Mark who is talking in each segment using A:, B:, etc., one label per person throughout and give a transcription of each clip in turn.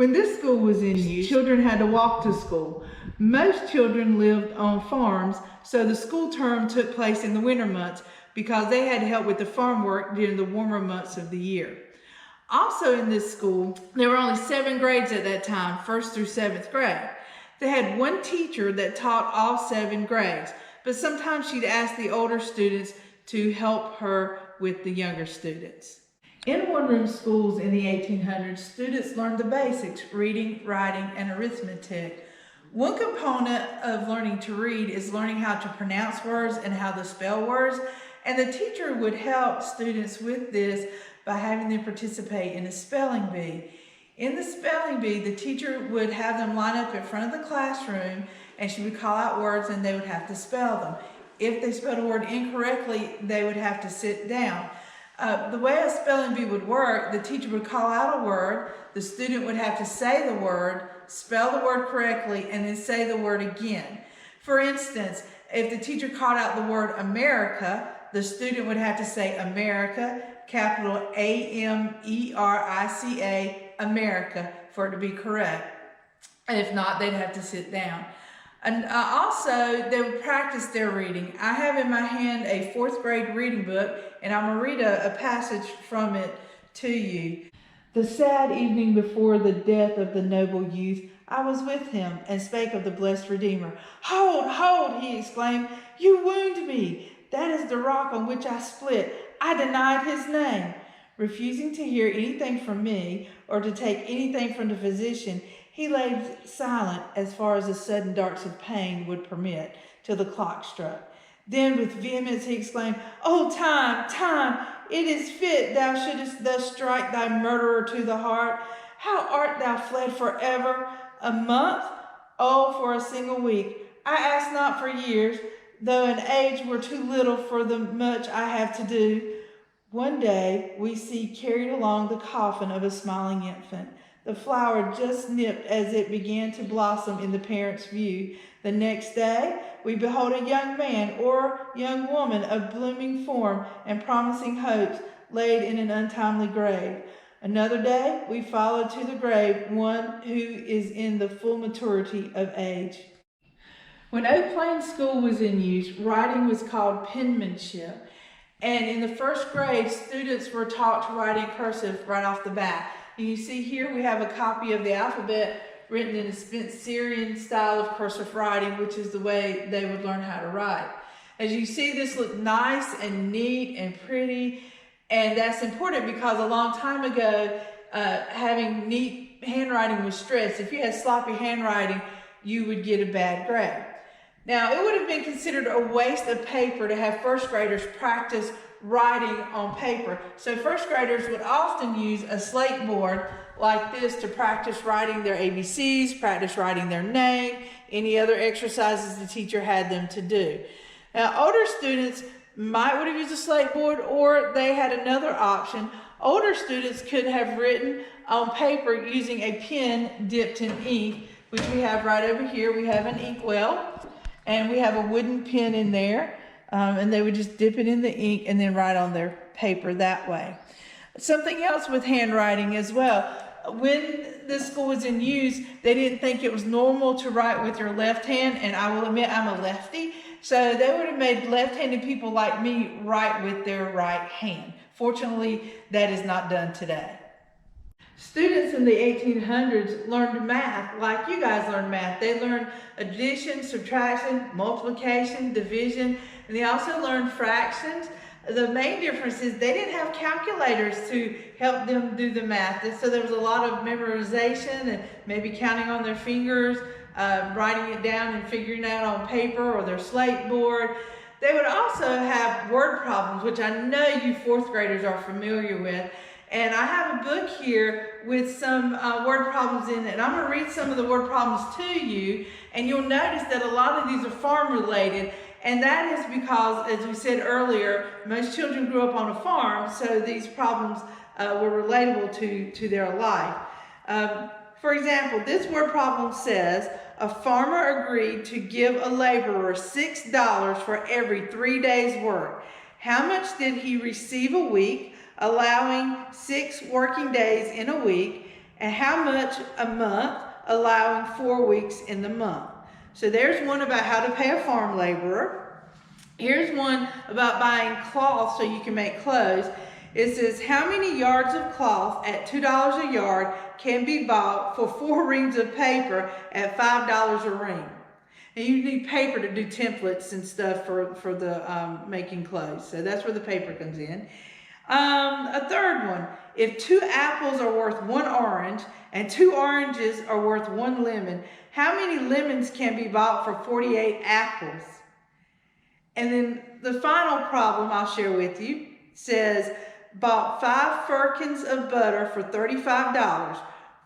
A: When this school was in use, children had to walk to school. Most children lived on farms, so the school term took place in the winter months because they had to help with the farm work during the warmer months of the year. Also in this school, there were only 7 grades at that time, 1st through 7th grade. They had one teacher that taught all 7 grades, but sometimes she'd ask the older students to help her with the younger students. In one-room schools in the 1800s, students learned the basics, reading, writing, and arithmetic. One component of learning to read is learning how to pronounce words and how to spell words, and the teacher would help students with this by having them participate in a spelling bee. In the spelling bee, the teacher would have them line up in front of the classroom, and she would call out words and they would have to spell them. If they spelled a word incorrectly, they would have to sit down. The way a spelling bee would work, the teacher would call out a word, the student would have to say the word, spell the word correctly, and then say the word again. For instance, if the teacher called out the word America, the student would have to say America, capital A-M-E-R-I-C-A, America, for it to be correct. And if not, they'd have to sit down. And also, they would practice their reading. I have in my hand a 4th grade reading book, and I'm going to read a passage from it to you. The sad evening before the death of the noble youth, I was with him and spake of the blessed Redeemer. Hold, hold, he exclaimed, you wound me. That is the rock on which I split. I denied his name. Refusing to hear anything from me or to take anything from the physician, he lay silent as far as the sudden darts of pain would permit, till the clock struck. Then with vehemence he exclaimed, "O time, time, it is fit thou shouldest thus strike thy murderer to the heart. How art thou fled forever? A month? Oh, for a single week. I ask not for years, though an age were too little for the much I have to do. One day we see carried along the coffin of a smiling infant, the flower just nipped as it began to blossom in the parent's view. The next day we behold a young man or young woman of blooming form and promising hopes laid in an untimely grave. Another day we follow to the grave one who is in the full maturity of age." When Oak Plain School was in use, writing was called penmanship. And in the 1st grade, students were taught to write in cursive right off the bat. And you see here we have a copy of the alphabet written in a Spencerian style of cursive writing, which is the way they would learn how to write. As you see, this looked nice and neat and pretty. And that's important because a long time ago, having neat handwriting was stressed. If you had sloppy handwriting, you would get a bad grade. Now, it would have been considered a waste of paper to have 1st graders practice writing on paper. So 1st graders would often use a slate board like this to practice writing their ABCs, practice writing their name, any other exercises the teacher had them to do. Now, older students would have used a slate board, or they had another option. Older students could have written on paper using a pen dipped in ink, which we have right over here. We have an inkwell. And we have a wooden pen in there, and they would just dip it in the ink and then write on their paper that way. Something else with handwriting as well. When this school was in use, they didn't think it was normal to write with your left hand, and I will admit I'm a lefty, so they would have made left-handed people like me write with their right hand. Fortunately, that is not done today. Students in the 1800s learned math like you guys learned math. They learned addition, subtraction, multiplication, division, and they also learned fractions. The main difference is they didn't have calculators to help them do the math. And so there was a lot of memorization and maybe counting on their fingers, writing it down and figuring it out on paper or their slate board. They would also have word problems, which I know you 4th graders are familiar with. And I have a book here with some word problems in it. And I'm going to read some of the word problems to you. And you'll notice that a lot of these are farm related. And that is because, as we said earlier, most children grew up on a farm. So these problems were relatable to their life. For example, this word problem says, a farmer agreed to give a laborer $6 for every 3 days' work. How much did he receive a week, allowing 6 working days in a week, and how much a month, allowing 4 weeks in the month. So there's one about how to pay a farm laborer. Here's one about buying cloth so you can make clothes. It says, how many yards of cloth at $2 a yard can be bought for 4 reams of paper at $5 a ream? And you need paper to do templates and stuff for the making clothes. So that's where the paper comes in. A third one, if 2 apples are worth 1 orange and 2 oranges are worth 1 lemon, how many lemons can be bought for 48 apples? And then the final problem I'll share with you says, bought 5 firkins of butter for $35.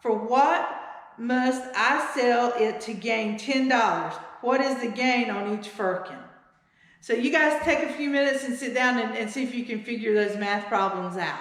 A: For what must I sell it to gain $10? What is the gain on each firkin? So you guys take a few minutes and sit down and see if you can figure those math problems out.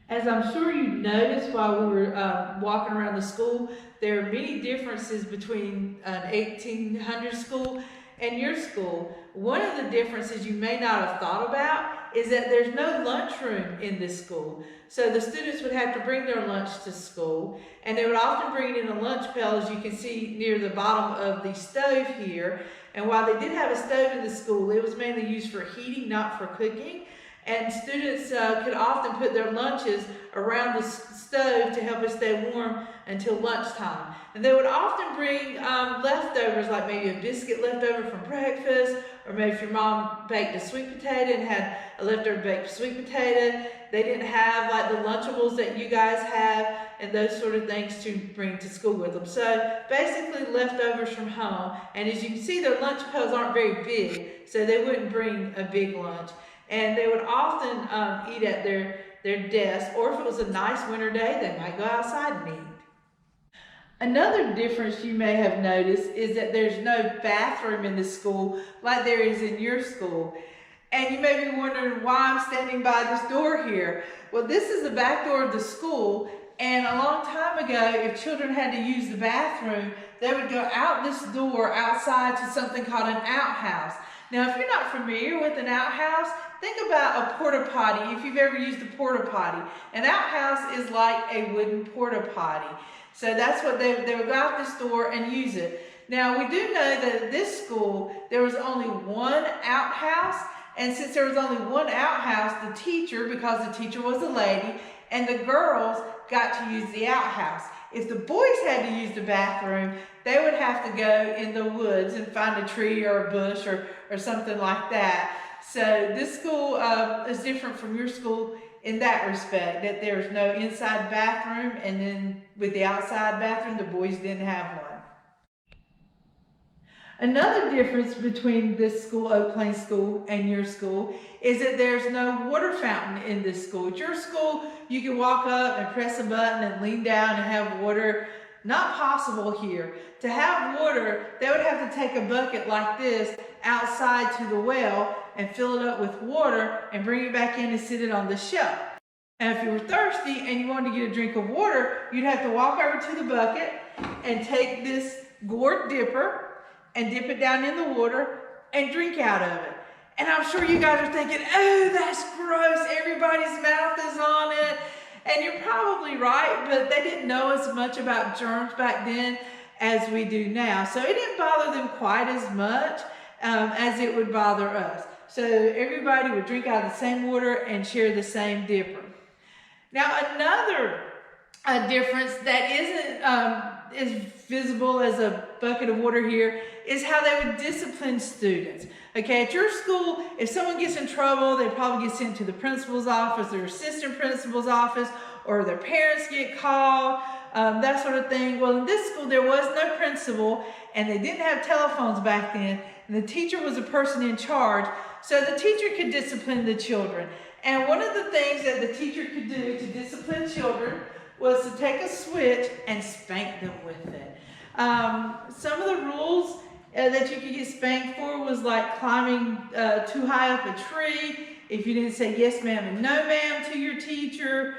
A: As I'm sure you noticed while we were walking around the school, there are many differences between an 1800 school and your school. One of the differences you may not have thought about is that there's no lunchroom in this school. So the students would have to bring their lunch to school, and they would often bring it in a lunch pail, as you can see near the bottom of the stove here. And while they did have a stove in the school, it was mainly used for heating, not for cooking. And students could often put their lunches around the stove to help us stay warm until lunchtime. And they would often bring leftovers, like maybe a biscuit left over from breakfast, or maybe if your mom baked a sweet potato and had a leftover baked sweet potato. They didn't have like the Lunchables that you guys have and those sort of things to bring to school with them. So basically leftovers from home. And as you can see, their lunch pails aren't very big, so they wouldn't bring a big lunch. And they would often eat at their desk, or if it was a nice winter day, they might go outside and eat. Another difference you may have noticed is that there's no bathroom in the school like there is in your school. And you may be wondering why I'm standing by this door here. Well, this is the back door of the school, and a long time ago, if children had to use the bathroom, they would go out this door outside to something called an outhouse. Now, if you're not familiar with an outhouse, think about a porta potty if you've ever used a porta potty. An outhouse is like a wooden porta potty. So that's what they would go out this door and use it. Now, we do know that at this school, there was only one outhouse. And since there was only one outhouse, the teacher, because the teacher was a lady, and the girls got to use the outhouse. If the boys had to use the bathroom, they would have to go in the woods and find a tree or a bush or something like that. So this school is different from your school in that respect, that there's no inside bathroom, and then with the outside bathroom, the boys didn't have one. Another difference between this school, Oak Plains School, and your school is that there's no water fountain in this school. At your school, you can walk up and press a button and lean down and have water. Not possible here. To have water, they would have to take a bucket like this outside to the well and fill it up with water and bring it back in and sit it on the shelf. And if you were thirsty and you wanted to get a drink of water, you'd have to walk over to the bucket and take this gourd dipper and dip it down in the water and drink out of it. And I'm sure you guys are thinking, oh, that's gross. Everybody's mouth is on it. And you're probably right, but they didn't know as much about germs back then as we do now. So it didn't bother them quite as much as it would bother us. So everybody would drink out of the same water and share the same dipper. Now another difference that isn't as visible as a bucket of water here is how they would discipline students. Okay, at your school, if someone gets in trouble, they probably get sent to the principal's office, their assistant principal's office, or their parents get called, that sort of thing. Well, in this school, there was no principal, and they didn't have telephones back then, and the teacher was a person in charge, so the teacher could discipline the children. And one of the things that the teacher could do to discipline children was to take a switch and spank them with it. Some of the rules that you could get spanked for was like climbing too high up a tree, if you didn't say yes ma'am and no ma'am to your teacher,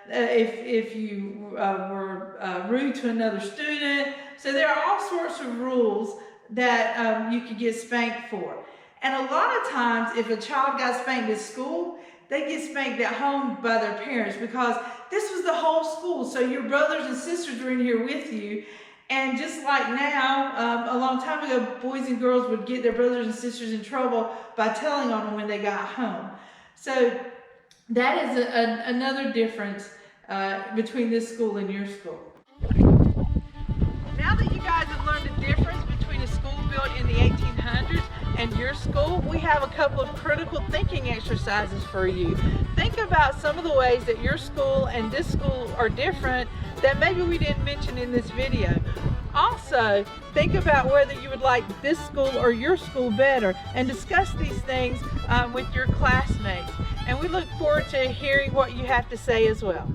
A: if you were rude to another student. So there are all sorts of rules that you could get spanked for. And a lot of times if a child got spanked at school, they get spanked at home by their parents, because this was the whole school. So your brothers and sisters were in here with you. And just like now, a long time ago, boys and girls would get their brothers and sisters in trouble by telling on them when they got home. So that is another difference between this school and your school. Now that you guys have learned the difference between a school built in the 1800s and your school, we have a couple of critical thinking exercises for you. Think about some of the ways that your school and this school are different that maybe we didn't mention in this video. Also, think about whether you would like this school or your school better, and discuss these things with your classmates. And we look forward to hearing what you have to say as well.